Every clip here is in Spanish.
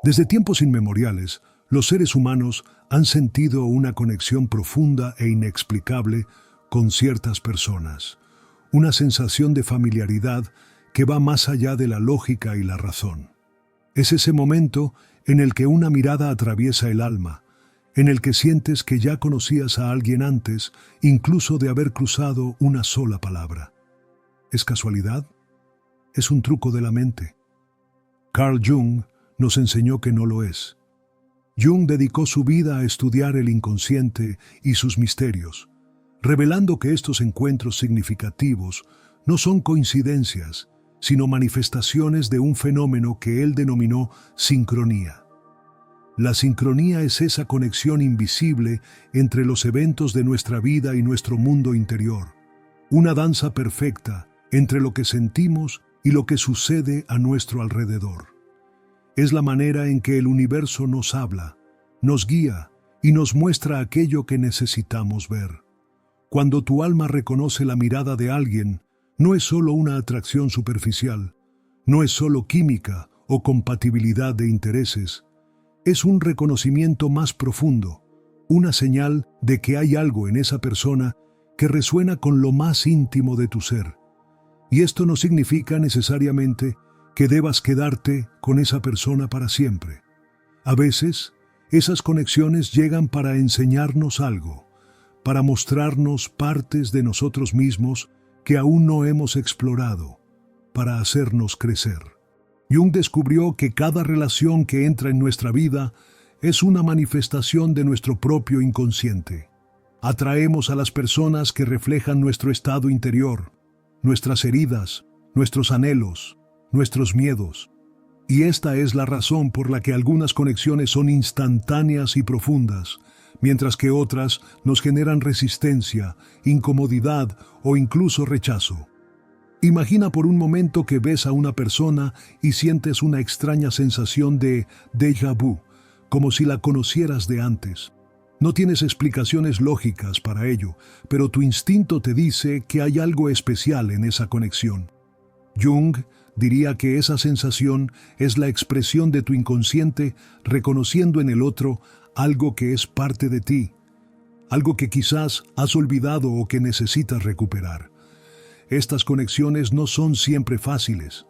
Desde tiempos inmemoriales, los seres humanos han sentido una conexión profunda e inexplicable con ciertas personas, una sensación de familiaridad que va más allá de la lógica y la razón. Es ese momento en el que una mirada atraviesa el alma, en el que sientes que ya conocías a alguien antes, incluso de haber cruzado una sola palabra. ¿Es casualidad? ¿Es un truco de la mente? Carl Jung nos enseñó que no lo es. Jung dedicó su vida a estudiar el inconsciente y sus misterios, revelando que estos encuentros significativos no son coincidencias, sino manifestaciones de un fenómeno que él denominó sincronía. La sincronía es esa conexión invisible entre los eventos de nuestra vida y nuestro mundo interior, una danza perfecta entre lo que sentimos y lo que sucede a nuestro alrededor. Es la manera en que el universo nos habla, nos guía y nos muestra aquello que necesitamos ver. Cuando tu alma reconoce la mirada de alguien, no es solo una atracción superficial, no es solo química o compatibilidad de intereses, es un reconocimiento más profundo, una señal de que hay algo en esa persona que resuena con lo más íntimo de tu ser. Y esto no significa necesariamente que debas quedarte con esa persona para siempre. A veces, esas conexiones llegan para enseñarnos algo, para mostrarnos partes de nosotros mismos que aún no hemos explorado, para hacernos crecer. Jung descubrió que cada relación que entra en nuestra vida es una manifestación de nuestro propio inconsciente. Atraemos a las personas que reflejan nuestro estado interior, nuestras heridas, nuestros anhelos, nuestros miedos. Y esta es la razón por la que algunas conexiones son instantáneas y profundas, mientras que otras nos generan resistencia, incomodidad o incluso rechazo. Imagina por un momento que ves a una persona y sientes una extraña sensación de déjà vu, como si la conocieras de antes. No tienes explicaciones lógicas para ello, pero tu instinto te dice que hay algo especial en esa conexión. Jung diría que esa sensación es la expresión de tu inconsciente reconociendo en el otro algo que es parte de ti, algo que quizás has olvidado o que necesitas recuperar. Estas conexiones no son siempre fáciles.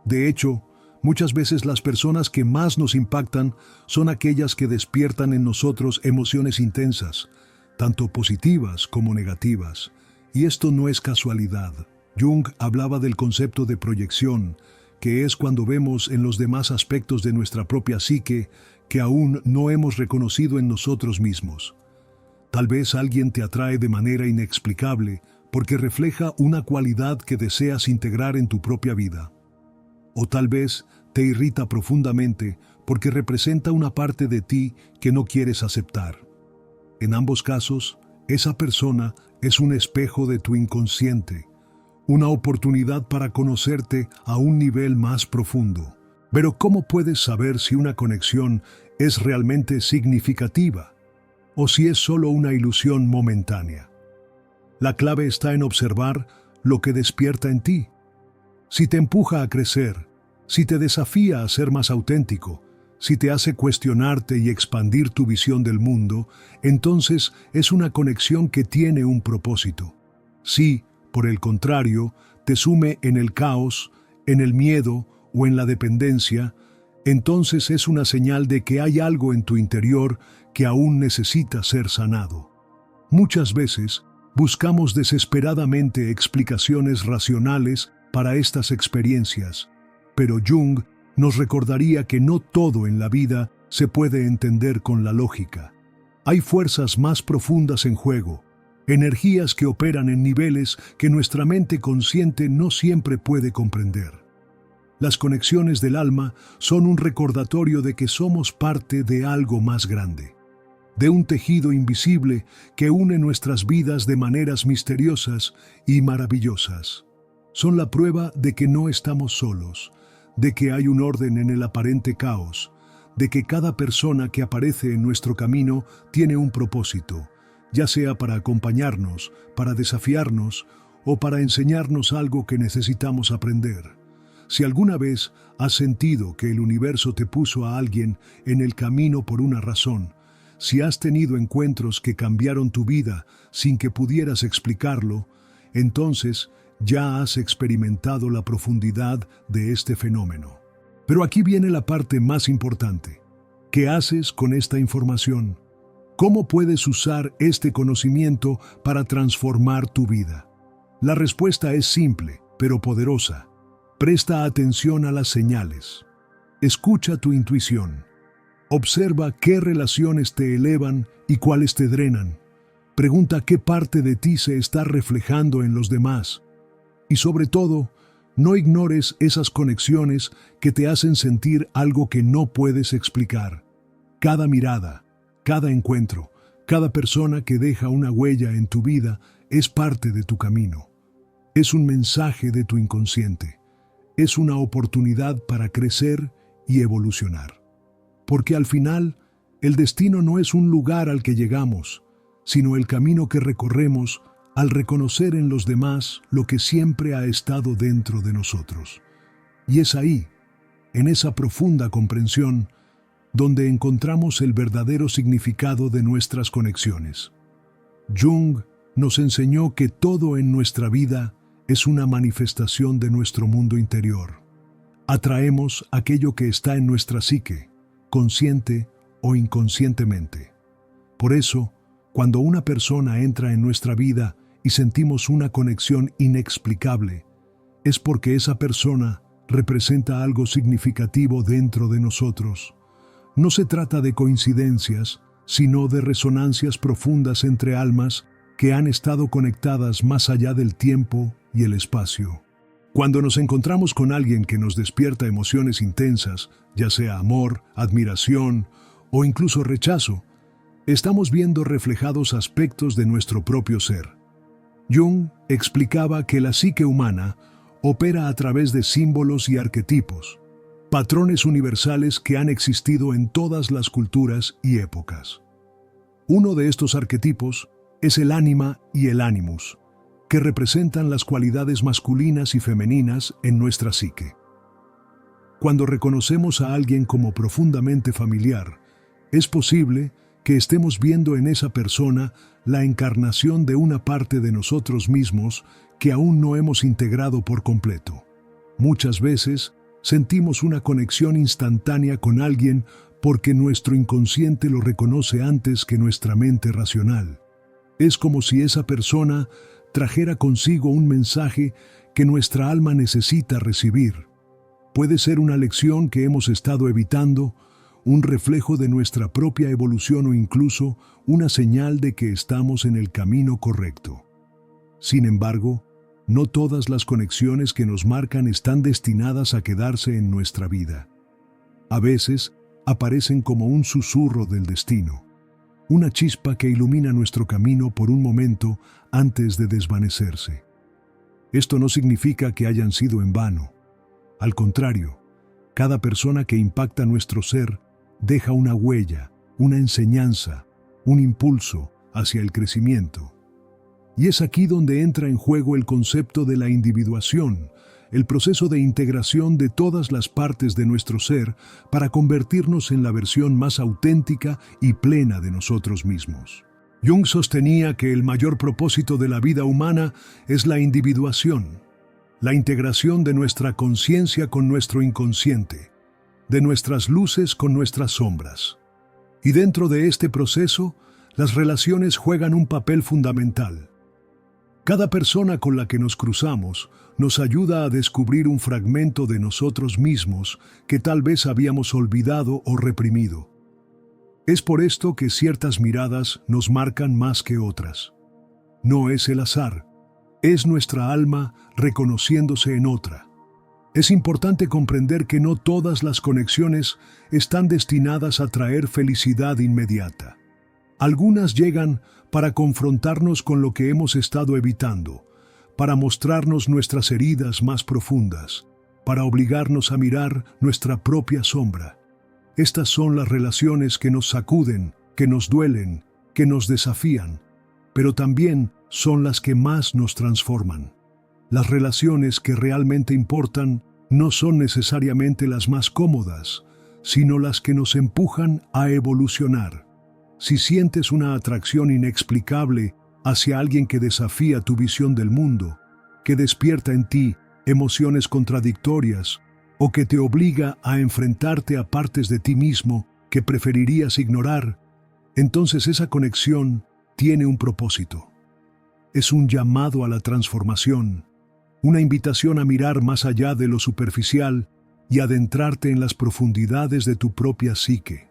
De hecho, muchas veces las personas que más nos impactan son aquellas que despiertan en nosotros emociones intensas, tanto positivas como negativas. Y esto no es casualidad. Jung hablaba del concepto de proyección, que es cuando vemos en los demás aspectos de nuestra propia psique que aún no hemos reconocido en nosotros mismos. Tal vez alguien te atrae de manera inexplicable porque refleja una cualidad que deseas integrar en tu propia vida. O tal vez te irrita profundamente porque representa una parte de ti que no quieres aceptar. En ambos casos, esa persona es un espejo de tu inconsciente, una oportunidad para conocerte a un nivel más profundo. Pero ¿cómo puedes saber si una conexión es realmente significativa o si es solo una ilusión momentánea? La clave está en observar lo que despierta en ti. Si te empuja a crecer, si te desafía a ser más auténtico, si te hace cuestionarte y expandir tu visión del mundo, entonces es una conexión que tiene un propósito. Si, por el contrario, te sume en el caos, en el miedo o en la dependencia, entonces es una señal de que hay algo en tu interior que aún necesita ser sanado. Muchas veces buscamos desesperadamente explicaciones racionales para estas experiencias, pero Jung nos recordaría que no todo en la vida se puede entender con la lógica. Hay fuerzas más profundas en juego, energías que operan en niveles que nuestra mente consciente no siempre puede comprender. Las conexiones del alma son un recordatorio de que somos parte de algo más grande, de un tejido invisible que une nuestras vidas de maneras misteriosas y maravillosas. Son la prueba de que no estamos solos, de que hay un orden en el aparente caos, de que cada persona que aparece en nuestro camino tiene un propósito, ya sea para acompañarnos, para desafiarnos o para enseñarnos algo que necesitamos aprender. Si alguna vez has sentido que el universo te puso a alguien en el camino por una razón, si has tenido encuentros que cambiaron tu vida sin que pudieras explicarlo, entonces ya has experimentado la profundidad de este fenómeno. Pero aquí viene la parte más importante. ¿Qué haces con esta información? ¿Cómo puedes usar este conocimiento para transformar tu vida? La respuesta es simple, pero poderosa. Presta atención a las señales. Escucha tu intuición. Observa qué relaciones te elevan y cuáles te drenan. Pregunta qué parte de ti se está reflejando en los demás. Y sobre todo, no ignores esas conexiones que te hacen sentir algo que no puedes explicar. Cada mirada, cada encuentro, cada persona que deja una huella en tu vida es parte de tu camino. Es un mensaje de tu inconsciente. Es una oportunidad para crecer y evolucionar. Porque al final, el destino no es un lugar al que llegamos, sino el camino que recorremos al reconocer en los demás lo que siempre ha estado dentro de nosotros. Y es ahí, en esa profunda comprensión, donde encontramos el verdadero significado de nuestras conexiones. Jung nos enseñó que todo en nuestra vida es una manifestación de nuestro mundo interior. Atraemos aquello que está en nuestra psique, consciente o inconscientemente. Por eso, cuando una persona entra en nuestra vida y sentimos una conexión inexplicable, es porque esa persona representa algo significativo dentro de nosotros. No se trata de coincidencias, sino de resonancias profundas entre almas que han estado conectadas más allá del tiempo y el espacio. Cuando nos encontramos con alguien que nos despierta emociones intensas, ya sea amor, admiración o incluso rechazo, estamos viendo reflejados aspectos de nuestro propio ser. Jung explicaba que la psique humana opera a través de símbolos y arquetipos, patrones universales que han existido en todas las culturas y épocas. Uno de estos arquetipos es el ánima y el animus, que representan las cualidades masculinas y femeninas en nuestra psique. Cuando reconocemos a alguien como profundamente familiar, es posible que estemos viendo en esa persona la encarnación de una parte de nosotros mismos que aún no hemos integrado por completo. Muchas veces sentimos una conexión instantánea con alguien porque nuestro inconsciente lo reconoce antes que nuestra mente racional. Es como si esa persona trajera consigo un mensaje que nuestra alma necesita recibir. Puede ser una lección que hemos estado evitando, un reflejo de nuestra propia evolución o incluso una señal de que estamos en el camino correcto. Sin embargo, no todas las conexiones que nos marcan están destinadas a quedarse en nuestra vida. A veces, aparecen como un susurro del destino, una chispa que ilumina nuestro camino por un momento antes de desvanecerse. Esto no significa que hayan sido en vano. Al contrario, cada persona que impacta nuestro ser deja una huella, una enseñanza, un impulso hacia el crecimiento. Y es aquí donde entra en juego el concepto de la individuación, el proceso de integración de todas las partes de nuestro ser para convertirnos en la versión más auténtica y plena de nosotros mismos. Jung sostenía que el mayor propósito de la vida humana es la individuación, la integración de nuestra conciencia con nuestro inconsciente, de nuestras luces con nuestras sombras. Y dentro de este proceso, las relaciones juegan un papel fundamental. Cada persona con la que nos cruzamos nos ayuda a descubrir un fragmento de nosotros mismos que tal vez habíamos olvidado o reprimido. Es por esto que ciertas miradas nos marcan más que otras. No es el azar, es nuestra alma reconociéndose en otra. Es importante comprender que no todas las conexiones están destinadas a traer felicidad inmediata. Algunas llegan para confrontarnos con lo que hemos estado evitando, para mostrarnos nuestras heridas más profundas, para obligarnos a mirar nuestra propia sombra. Estas son las relaciones que nos sacuden, que nos duelen, que nos desafían, pero también son las que más nos transforman. Las relaciones que realmente importan no son necesariamente las más cómodas, sino las que nos empujan a evolucionar. Si sientes una atracción inexplicable hacia alguien que desafía tu visión del mundo, que despierta en ti emociones contradictorias o que te obliga a enfrentarte a partes de ti mismo que preferirías ignorar, entonces esa conexión tiene un propósito. Es un llamado a la transformación, una invitación a mirar más allá de lo superficial y adentrarte en las profundidades de tu propia psique.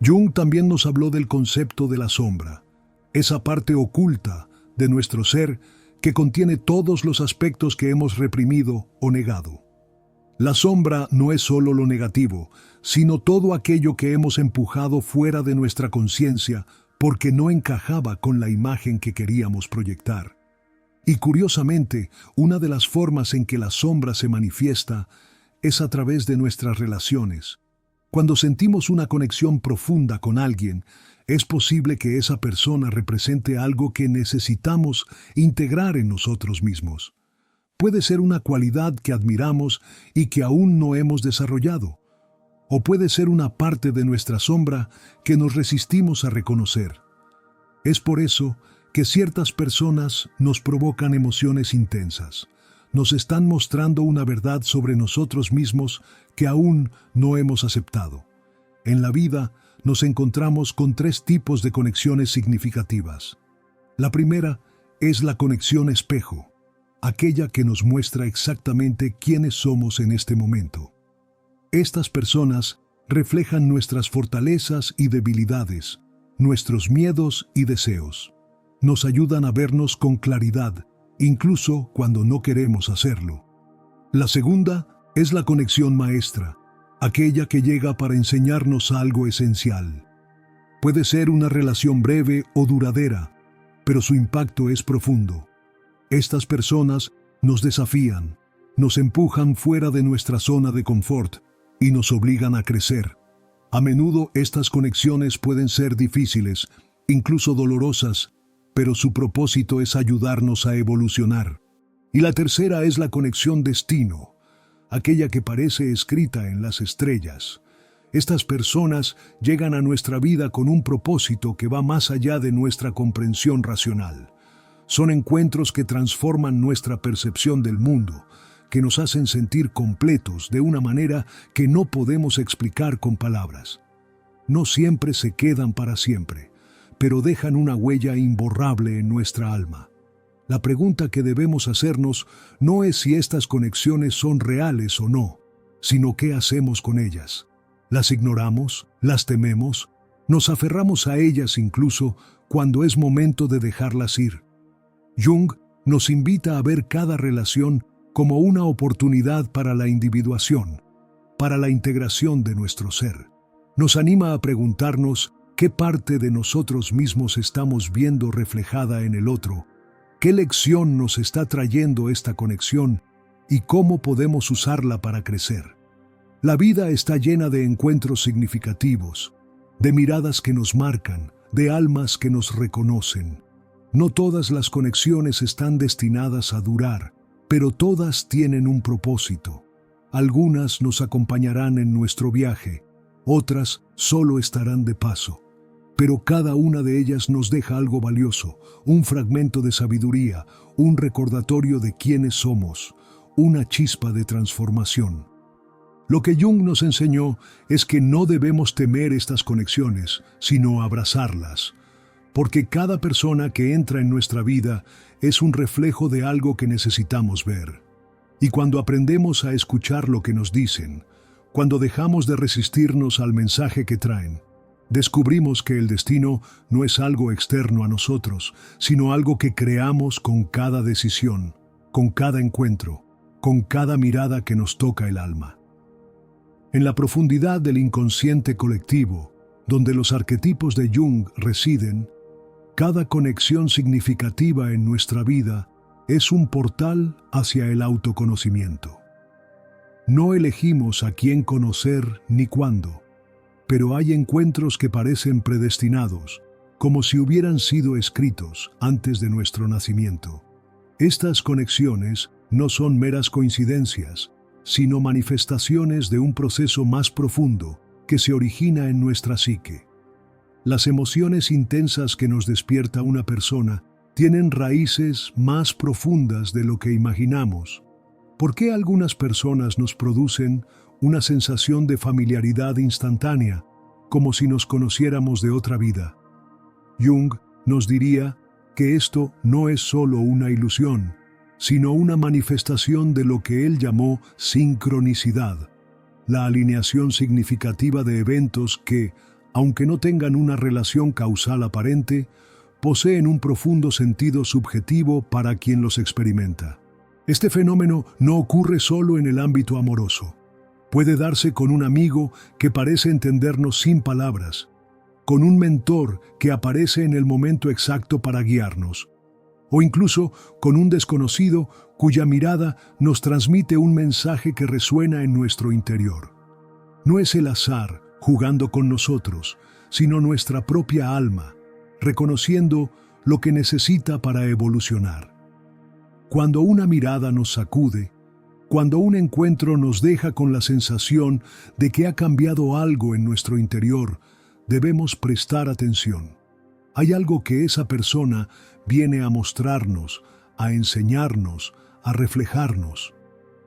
Jung también nos habló del concepto de la sombra, esa parte oculta de nuestro ser que contiene todos los aspectos que hemos reprimido o negado. La sombra no es solo lo negativo, sino todo aquello que hemos empujado fuera de nuestra conciencia porque no encajaba con la imagen que queríamos proyectar. Y curiosamente, una de las formas en que la sombra se manifiesta es a través de nuestras relaciones. Cuando sentimos una conexión profunda con alguien, es posible que esa persona represente algo que necesitamos integrar en nosotros mismos. Puede ser una cualidad que admiramos y que aún no hemos desarrollado, o puede ser una parte de nuestra sombra que nos resistimos a reconocer. Es por eso que ciertas personas nos provocan emociones intensas. Nos están mostrando una verdad sobre nosotros mismos que aún no hemos aceptado. En la vida nos encontramos con 3 tipos de conexiones significativas. La primera es la conexión espejo, aquella que nos muestra exactamente quiénes somos en este momento. Estas personas reflejan nuestras fortalezas y debilidades, nuestros miedos y deseos. Nos ayudan a vernos con claridad, incluso cuando no queremos hacerlo. La segunda es la conexión maestra, aquella que llega para enseñarnos algo esencial. Puede ser una relación breve o duradera, pero su impacto es profundo. Estas personas nos desafían, nos empujan fuera de nuestra zona de confort y nos obligan a crecer. A menudo estas conexiones pueden ser difíciles, incluso dolorosas, pero su propósito es ayudarnos a evolucionar. Y la tercera es la conexión destino, aquella que parece escrita en las estrellas. Estas personas llegan a nuestra vida con un propósito que va más allá de nuestra comprensión racional. Son encuentros que transforman nuestra percepción del mundo, que nos hacen sentir completos de una manera que no podemos explicar con palabras. No siempre se quedan para siempre, pero dejan una huella imborrable en nuestra alma. La pregunta que debemos hacernos no es si estas conexiones son reales o no, sino qué hacemos con ellas. ¿Las ignoramos? ¿Las tememos? ¿Nos aferramos a ellas incluso cuando es momento de dejarlas ir? Jung nos invita a ver cada relación como una oportunidad para la individuación, para la integración de nuestro ser. Nos anima a preguntarnos ¿qué parte de nosotros mismos estamos viendo reflejada en el otro? ¿Qué lección nos está trayendo esta conexión y cómo podemos usarla para crecer? La vida está llena de encuentros significativos, de miradas que nos marcan, de almas que nos reconocen. No todas las conexiones están destinadas a durar, pero todas tienen un propósito. Algunas nos acompañarán en nuestro viaje, otras solo estarán de paso. Pero cada una de ellas nos deja algo valioso, un fragmento de sabiduría, un recordatorio de quiénes somos, una chispa de transformación. Lo que Jung nos enseñó es que no debemos temer estas conexiones, sino abrazarlas, porque cada persona que entra en nuestra vida es un reflejo de algo que necesitamos ver. Y cuando aprendemos a escuchar lo que nos dicen, cuando dejamos de resistirnos al mensaje que traen, descubrimos que el destino no es algo externo a nosotros, sino algo que creamos con cada decisión, con cada encuentro, con cada mirada que nos toca el alma. En la profundidad del inconsciente colectivo, donde los arquetipos de Jung residen, cada conexión significativa en nuestra vida es un portal hacia el autoconocimiento. No elegimos a quién conocer ni cuándo, pero hay encuentros que parecen predestinados, como si hubieran sido escritos antes de nuestro nacimiento. Estas conexiones no son meras coincidencias, sino manifestaciones de un proceso más profundo que se origina en nuestra psique. Las emociones intensas que nos despierta una persona tienen raíces más profundas de lo que imaginamos. ¿Por qué algunas personas nos producen una sensación de familiaridad instantánea, como si nos conociéramos de otra vida? Jung nos diría que esto no es solo una ilusión, sino una manifestación de lo que él llamó sincronicidad, la alineación significativa de eventos que, aunque no tengan una relación causal aparente, poseen un profundo sentido subjetivo para quien los experimenta. Este fenómeno no ocurre solo en el ámbito amoroso. Puede darse con un amigo que parece entendernos sin palabras, con un mentor que aparece en el momento exacto para guiarnos, o incluso con un desconocido cuya mirada nos transmite un mensaje que resuena en nuestro interior. No es el azar jugando con nosotros, sino nuestra propia alma, reconociendo lo que necesita para evolucionar. Cuando una mirada nos sacude, cuando un encuentro nos deja con la sensación de que ha cambiado algo en nuestro interior, debemos prestar atención. Hay algo que esa persona viene a mostrarnos, a enseñarnos, a reflejarnos.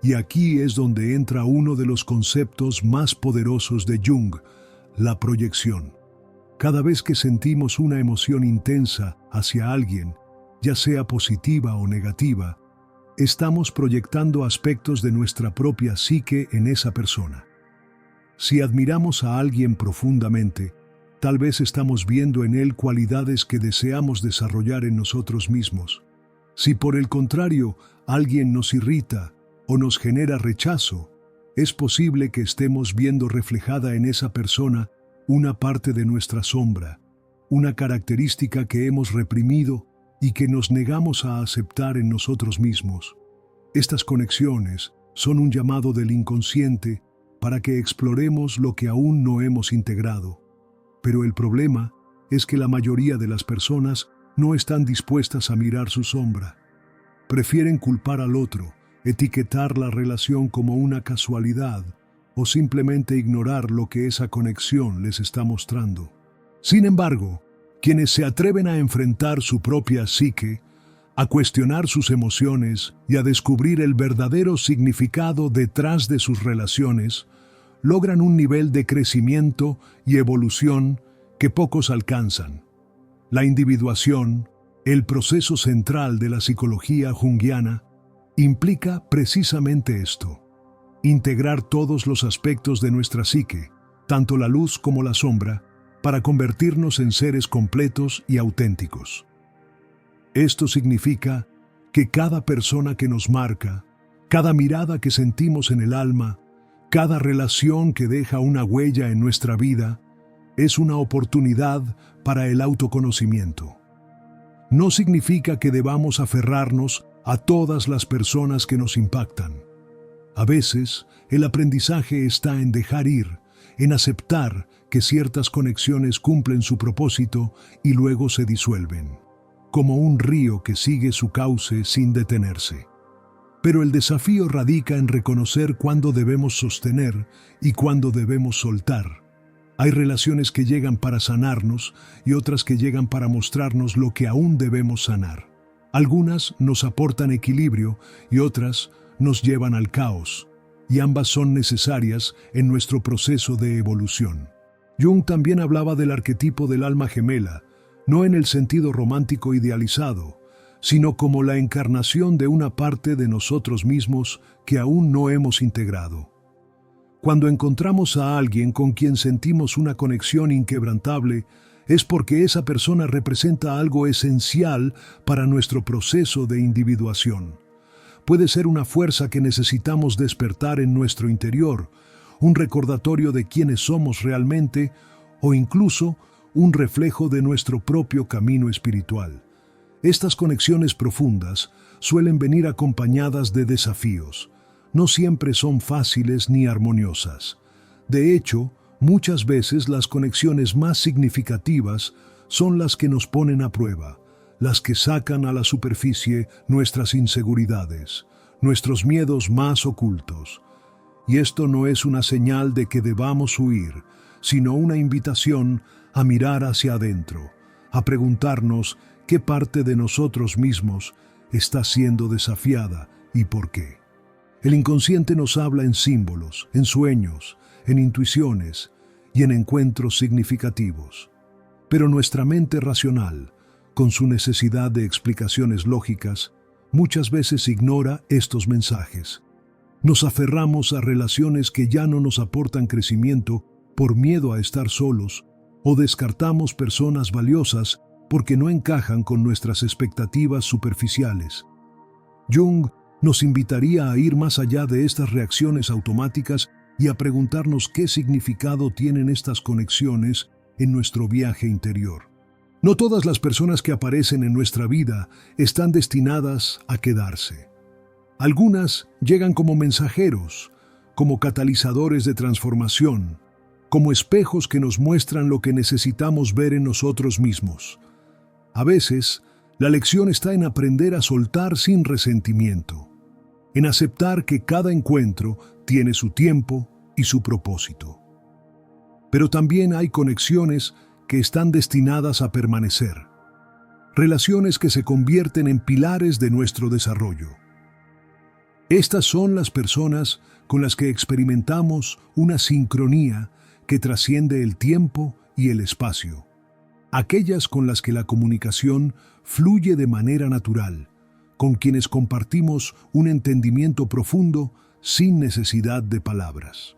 Y aquí es donde entra uno de los conceptos más poderosos de Jung, la proyección. Cada vez que sentimos una emoción intensa hacia alguien, ya sea positiva o negativa, estamos proyectando aspectos de nuestra propia psique en esa persona. Si admiramos a alguien profundamente, tal vez estamos viendo en él cualidades que deseamos desarrollar en nosotros mismos. Si por el contrario alguien nos irrita o nos genera rechazo, es posible que estemos viendo reflejada en esa persona una parte de nuestra sombra, una característica que hemos reprimido y que nos negamos a aceptar en nosotros mismos. Estas conexiones son un llamado del inconsciente para que exploremos lo que aún no hemos integrado. Pero el problema es que la mayoría de las personas no están dispuestas a mirar su sombra. Prefieren culpar al otro, etiquetar la relación como una casualidad o simplemente ignorar lo que esa conexión les está mostrando. Sin embargo, quienes se atreven a enfrentar su propia psique, a cuestionar sus emociones y a descubrir el verdadero significado detrás de sus relaciones, logran un nivel de crecimiento y evolución que pocos alcanzan. La individuación, el proceso central de la psicología junguiana, implica precisamente esto: integrar todos los aspectos de nuestra psique, tanto la luz como la sombra, para convertirnos en seres completos y auténticos. Esto significa que cada persona que nos marca, cada mirada que sentimos en el alma, cada relación que deja una huella en nuestra vida, es una oportunidad para el autoconocimiento. No significa que debamos aferrarnos a todas las personas que nos impactan. A veces, el aprendizaje está en dejar ir, en aceptar que ciertas conexiones cumplen su propósito y luego se disuelven, como un río que sigue su cauce sin detenerse. Pero el desafío radica en reconocer cuándo debemos sostener y cuándo debemos soltar. Hay relaciones que llegan para sanarnos y otras que llegan para mostrarnos lo que aún debemos sanar. Algunas nos aportan equilibrio y otras nos llevan al caos, y ambas son necesarias en nuestro proceso de evolución. Jung también hablaba del arquetipo del alma gemela, no en el sentido romántico idealizado, sino como la encarnación de una parte de nosotros mismos que aún no hemos integrado. Cuando encontramos a alguien con quien sentimos una conexión inquebrantable, es porque esa persona representa algo esencial para nuestro proceso de individuación. Puede ser una fuerza que necesitamos despertar en nuestro interior, un recordatorio de quiénes somos realmente, o incluso un reflejo de nuestro propio camino espiritual. Estas conexiones profundas suelen venir acompañadas de desafíos. No siempre son fáciles ni armoniosas. De hecho, muchas veces las conexiones más significativas son las que nos ponen a prueba, las que sacan a la superficie nuestras inseguridades, nuestros miedos más ocultos. Y esto no es una señal de que debamos huir, sino una invitación a mirar hacia adentro, a preguntarnos qué parte de nosotros mismos está siendo desafiada y por qué. El inconsciente nos habla en símbolos, en sueños, en intuiciones y en encuentros significativos. Pero nuestra mente racional, con su necesidad de explicaciones lógicas, muchas veces ignora estos mensajes. Nos aferramos a relaciones que ya no nos aportan crecimiento por miedo a estar solos, o descartamos personas valiosas porque no encajan con nuestras expectativas superficiales. Jung nos invitaría a ir más allá de estas reacciones automáticas y a preguntarnos qué significado tienen estas conexiones en nuestro viaje interior. No todas las personas que aparecen en nuestra vida están destinadas a quedarse. Algunas llegan como mensajeros, como catalizadores de transformación, como espejos que nos muestran lo que necesitamos ver en nosotros mismos. A veces, la lección está en aprender a soltar sin resentimiento, en aceptar que cada encuentro tiene su tiempo y su propósito. Pero también hay conexiones que están destinadas a permanecer, relaciones que se convierten en pilares de nuestro desarrollo. Estas son las personas con las que experimentamos una sincronía que trasciende el tiempo y el espacio. Aquellas con las que la comunicación fluye de manera natural, con quienes compartimos un entendimiento profundo sin necesidad de palabras.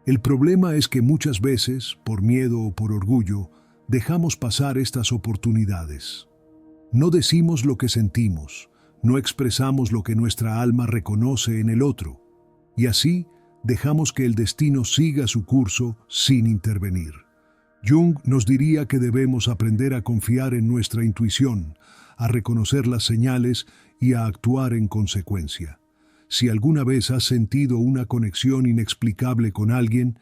El problema es que muchas veces, por miedo o por orgullo, dejamos pasar estas oportunidades. No decimos lo que sentimos, no expresamos lo que nuestra alma reconoce en el otro, y así dejamos que el destino siga su curso sin intervenir. Jung nos diría que debemos aprender a confiar en nuestra intuición, a reconocer las señales y a actuar en consecuencia. Si alguna vez has sentido una conexión inexplicable con alguien,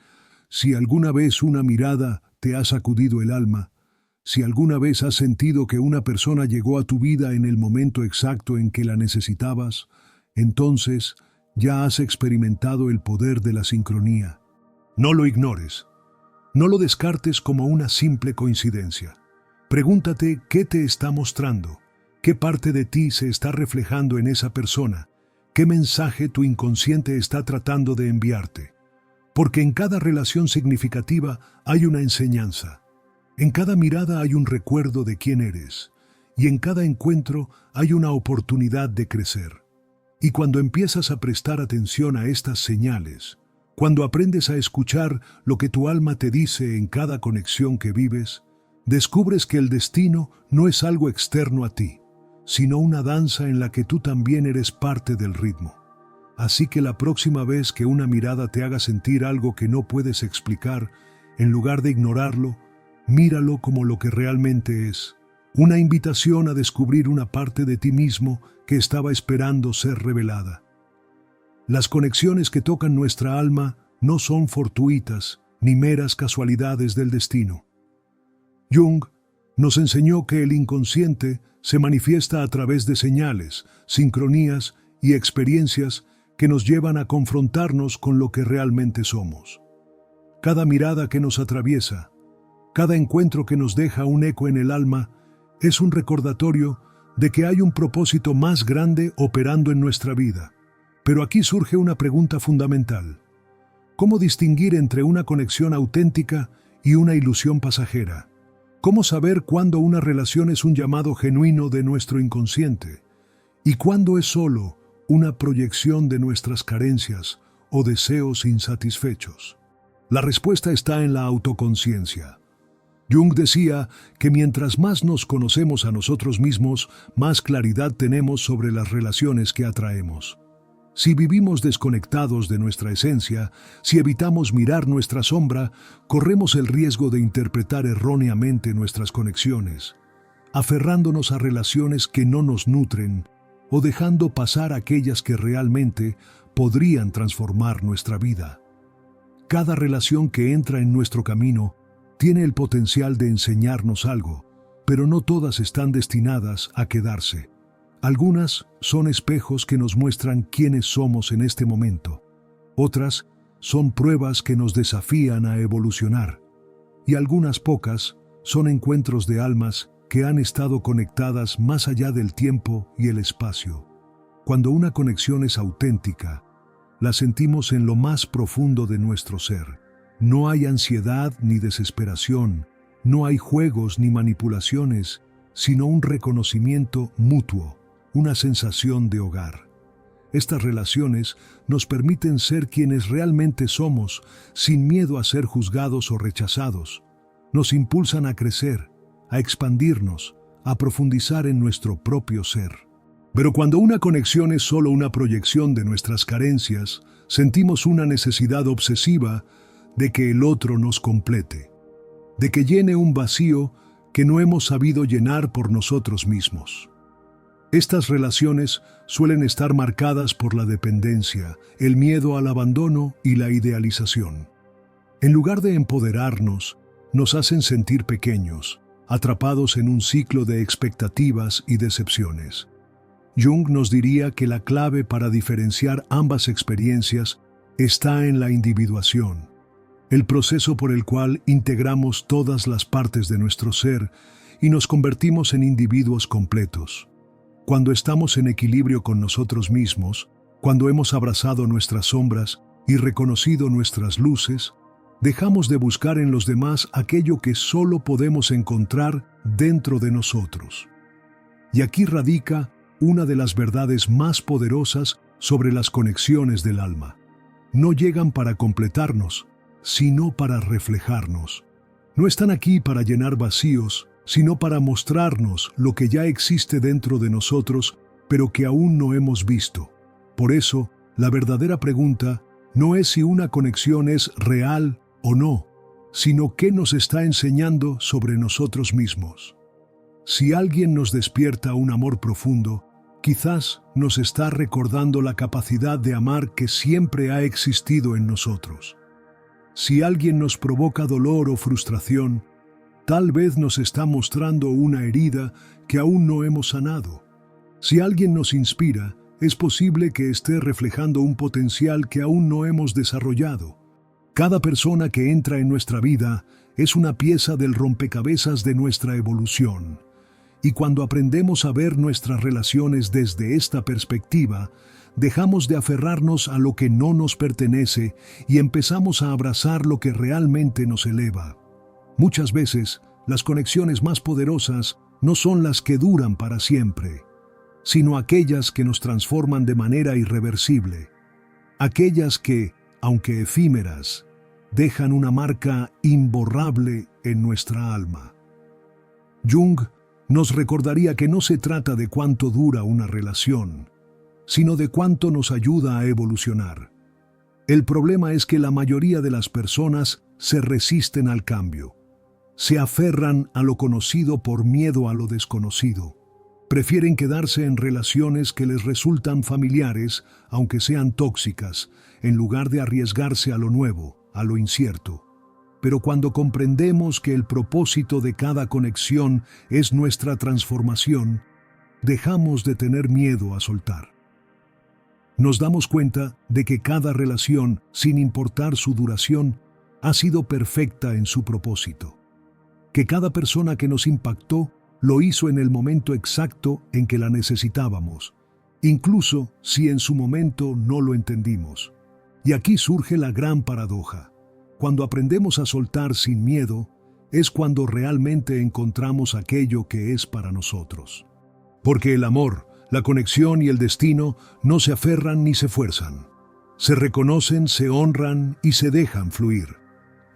si alguna vez una mirada te ha sacudido el alma, si alguna vez has sentido que una persona llegó a tu vida en el momento exacto en que la necesitabas, entonces ya has experimentado el poder de la sincronía. No lo ignores. No lo descartes como una simple coincidencia. Pregúntate qué te está mostrando, qué parte de ti se está reflejando en esa persona, qué mensaje tu inconsciente está tratando de enviarte. Porque en cada relación significativa hay una enseñanza. En cada mirada hay un recuerdo de quién eres, y en cada encuentro hay una oportunidad de crecer. Y cuando empiezas a prestar atención a estas señales, cuando aprendes a escuchar lo que tu alma te dice en cada conexión que vives, descubres que el destino no es algo externo a ti, sino una danza en la que tú también eres parte del ritmo. Así que la próxima vez que una mirada te haga sentir algo que no puedes explicar, en lugar de ignorarlo, míralo como lo que realmente es, una invitación a descubrir una parte de ti mismo que estaba esperando ser revelada. Las conexiones que tocan nuestra alma no son fortuitas ni meras casualidades del destino. Jung nos enseñó que el inconsciente se manifiesta a través de señales, sincronías y experiencias que nos llevan a confrontarnos con lo que realmente somos. Cada mirada que nos atraviesa, cada encuentro que nos deja un eco en el alma, es un recordatorio de que hay un propósito más grande operando en nuestra vida. Pero aquí surge una pregunta fundamental. ¿Cómo distinguir entre una conexión auténtica y una ilusión pasajera? ¿Cómo saber cuándo una relación es un llamado genuino de nuestro inconsciente y cuándo es solo una proyección de nuestras carencias o deseos insatisfechos? La respuesta está en la autoconciencia. Jung decía que mientras más nos conocemos a nosotros mismos, más claridad tenemos sobre las relaciones que atraemos. Si vivimos desconectados de nuestra esencia, si evitamos mirar nuestra sombra, corremos el riesgo de interpretar erróneamente nuestras conexiones, aferrándonos a relaciones que no nos nutren o dejando pasar aquellas que realmente podrían transformar nuestra vida. Cada relación que entra en nuestro camino tiene el potencial de enseñarnos algo, pero no todas están destinadas a quedarse. Algunas son espejos que nos muestran quiénes somos en este momento. Otras son pruebas que nos desafían a evolucionar, y algunas pocas son encuentros de almas que han estado conectadas más allá del tiempo y el espacio. Cuando una conexión es auténtica, la sentimos en lo más profundo de nuestro ser. No hay ansiedad ni desesperación, no hay juegos ni manipulaciones, sino un reconocimiento mutuo, una sensación de hogar. Estas relaciones nos permiten ser quienes realmente somos, sin miedo a ser juzgados o rechazados. Nos impulsan a crecer, a expandirnos, a profundizar en nuestro propio ser. Pero cuando una conexión es solo una proyección de nuestras carencias, sentimos una necesidad obsesiva de que el otro nos complete, de que llene un vacío que no hemos sabido llenar por nosotros mismos. Estas relaciones suelen estar marcadas por la dependencia, el miedo al abandono y la idealización. En lugar de empoderarnos, nos hacen sentir pequeños, atrapados en un ciclo de expectativas y decepciones. Jung nos diría que la clave para diferenciar ambas experiencias está en la individuación, el proceso por el cual integramos todas las partes de nuestro ser y nos convertimos en individuos completos. Cuando estamos en equilibrio con nosotros mismos, cuando hemos abrazado nuestras sombras y reconocido nuestras luces, dejamos de buscar en los demás aquello que solo podemos encontrar dentro de nosotros. Y aquí radica una de las verdades más poderosas sobre las conexiones del alma. No llegan para completarnos, sino para reflejarnos. No están aquí para llenar vacíos, sino para mostrarnos lo que ya existe dentro de nosotros, pero que aún no hemos visto. Por eso, la verdadera pregunta no es si una conexión es real o no, sino qué nos está enseñando sobre nosotros mismos. Si alguien nos despierta un amor profundo, quizás nos está recordando la capacidad de amar que siempre ha existido en nosotros. Si alguien nos provoca dolor o frustración, tal vez nos está mostrando una herida que aún no hemos sanado. Si alguien nos inspira, es posible que esté reflejando un potencial que aún no hemos desarrollado. Cada persona que entra en nuestra vida es una pieza del rompecabezas de nuestra evolución. Y cuando aprendemos a ver nuestras relaciones desde esta perspectiva, dejamos de aferrarnos a lo que no nos pertenece y empezamos a abrazar lo que realmente nos eleva. Muchas veces, las conexiones más poderosas no son las que duran para siempre, sino aquellas que nos transforman de manera irreversible. Aquellas que, aunque efímeras, dejan una marca imborrable en nuestra alma. Jung nos recordaría que no se trata de cuánto dura una relación, sino de cuánto nos ayuda a evolucionar. El problema es que la mayoría de las personas se resisten al cambio. Se aferran a lo conocido por miedo a lo desconocido. Prefieren quedarse en relaciones que les resultan familiares, aunque sean tóxicas, en lugar de arriesgarse a lo nuevo, a lo incierto. Pero cuando comprendemos que el propósito de cada conexión es nuestra transformación, dejamos de tener miedo a soltar. Nos damos cuenta de que cada relación, sin importar su duración, ha sido perfecta en su propósito. Que cada persona que nos impactó lo hizo en el momento exacto en que la necesitábamos, incluso si en su momento no lo entendimos. Y aquí surge la gran paradoja. Cuando aprendemos a soltar sin miedo, es cuando realmente encontramos aquello que es para nosotros. Porque el amor, la conexión y el destino no se aferran ni se fuerzan. Se reconocen, se honran y se dejan fluir.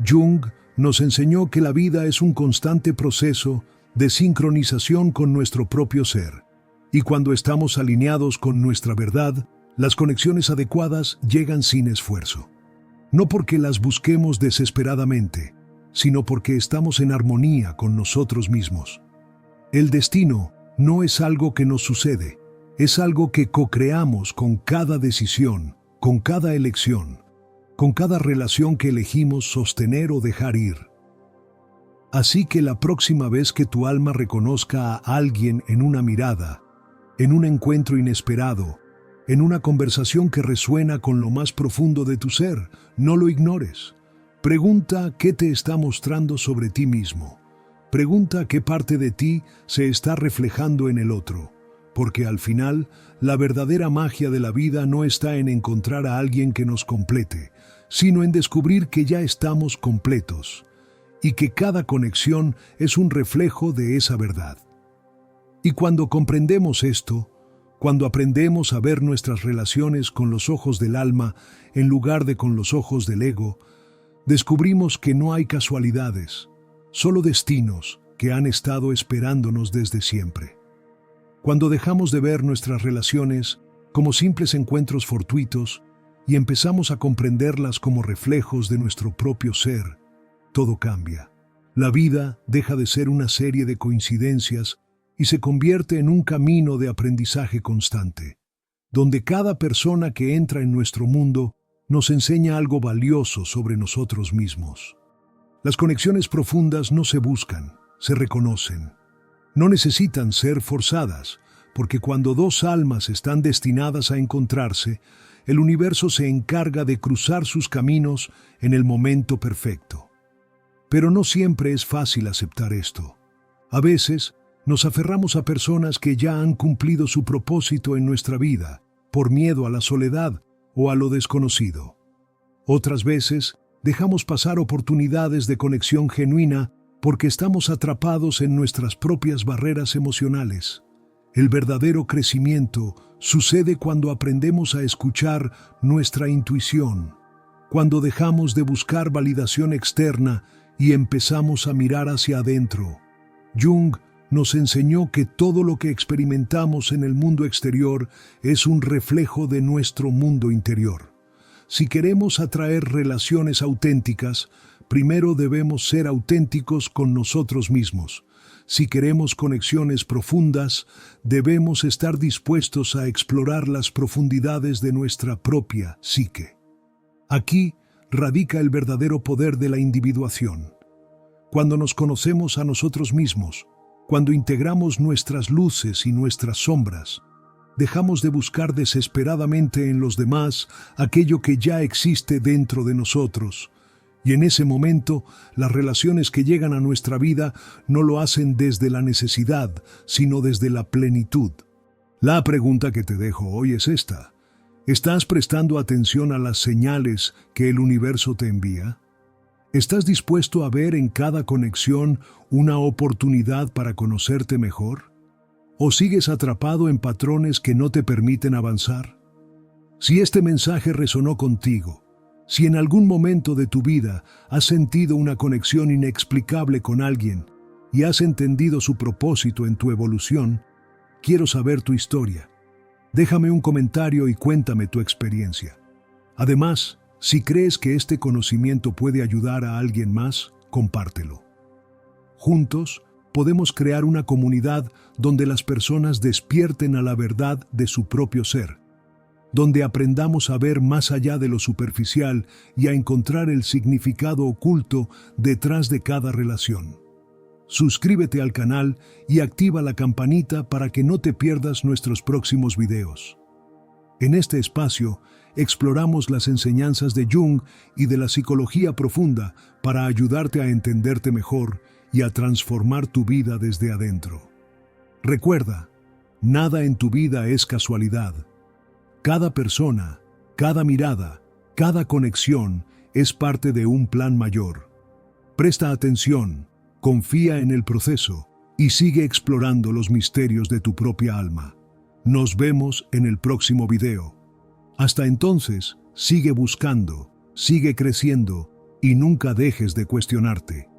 Jung nos enseñó que la vida es un constante proceso de sincronización con nuestro propio ser. Y cuando estamos alineados con nuestra verdad, las conexiones adecuadas llegan sin esfuerzo. No porque las busquemos desesperadamente, sino porque estamos en armonía con nosotros mismos. El destino no es algo que nos sucede, es algo que co-creamos con cada decisión, con cada elección, con cada relación que elegimos sostener o dejar ir. Así que la próxima vez que tu alma reconozca a alguien en una mirada, en un encuentro inesperado, en una conversación que resuena con lo más profundo de tu ser. No lo ignores. Pregunta qué te está mostrando sobre ti mismo. Pregunta qué parte de ti se está reflejando en el otro. Porque al final, la verdadera magia de la vida no está en encontrar a alguien que nos complete, sino en descubrir que ya estamos completos y que cada conexión es un reflejo de esa verdad. Y cuando comprendemos esto, cuando aprendemos a ver nuestras relaciones con los ojos del alma en lugar de con los ojos del ego, descubrimos que no hay casualidades, solo destinos que han estado esperándonos desde siempre. Cuando dejamos de ver nuestras relaciones como simples encuentros fortuitos y empezamos a comprenderlas como reflejos de nuestro propio ser, todo cambia. La vida deja de ser una serie de coincidencias y se convierte en un camino de aprendizaje constante, donde cada persona que entra en nuestro mundo nos enseña algo valioso sobre nosotros mismos. Las conexiones profundas no se buscan, se reconocen. No necesitan ser forzadas, porque cuando dos almas están destinadas a encontrarse, el universo se encarga de cruzar sus caminos en el momento perfecto. Pero no siempre es fácil aceptar esto. A veces, nos aferramos a personas que ya han cumplido su propósito en nuestra vida, por miedo a la soledad o a lo desconocido. Otras veces, dejamos pasar oportunidades de conexión genuina porque estamos atrapados en nuestras propias barreras emocionales. El verdadero crecimiento sucede cuando aprendemos a escuchar nuestra intuición, cuando dejamos de buscar validación externa y empezamos a mirar hacia adentro. Jung nos enseñó que todo lo que experimentamos en el mundo exterior es un reflejo de nuestro mundo interior. Si queremos atraer relaciones auténticas, primero debemos ser auténticos con nosotros mismos. Si queremos conexiones profundas, debemos estar dispuestos a explorar las profundidades de nuestra propia psique. Aquí radica el verdadero poder de la individuación. Cuando nos conocemos a nosotros mismos, cuando integramos nuestras luces y nuestras sombras, dejamos de buscar desesperadamente en los demás aquello que ya existe dentro de nosotros. Y en ese momento, las relaciones que llegan a nuestra vida no lo hacen desde la necesidad, sino desde la plenitud. La pregunta que te dejo hoy es esta. ¿Estás prestando atención a las señales que el universo te envía? ¿Estás dispuesto a ver en cada conexión una oportunidad para conocerte mejor? ¿O sigues atrapado en patrones que no te permiten avanzar? Si este mensaje resonó contigo, si en algún momento de tu vida has sentido una conexión inexplicable con alguien y has entendido su propósito en tu evolución, quiero saber tu historia. Déjame un comentario y cuéntame tu experiencia. Además, si crees que este conocimiento puede ayudar a alguien más, compártelo. Juntos, podemos crear una comunidad donde las personas despierten a la verdad de su propio ser, donde aprendamos a ver más allá de lo superficial y a encontrar el significado oculto detrás de cada relación. Suscríbete al canal y activa la campanita para que no te pierdas nuestros próximos videos. En este espacio, exploramos las enseñanzas de Jung y de la psicología profunda para ayudarte a entenderte mejor y a transformar tu vida desde adentro. Recuerda, nada en tu vida es casualidad. Cada persona, cada mirada, cada conexión es parte de un plan mayor. Presta atención, confía en el proceso y sigue explorando los misterios de tu propia alma. Nos vemos en el próximo video. Hasta entonces, sigue buscando, sigue creciendo y nunca dejes de cuestionarte.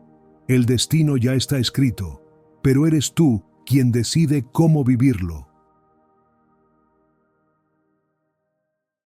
El destino ya está escrito, pero eres tú quien decide cómo vivirlo.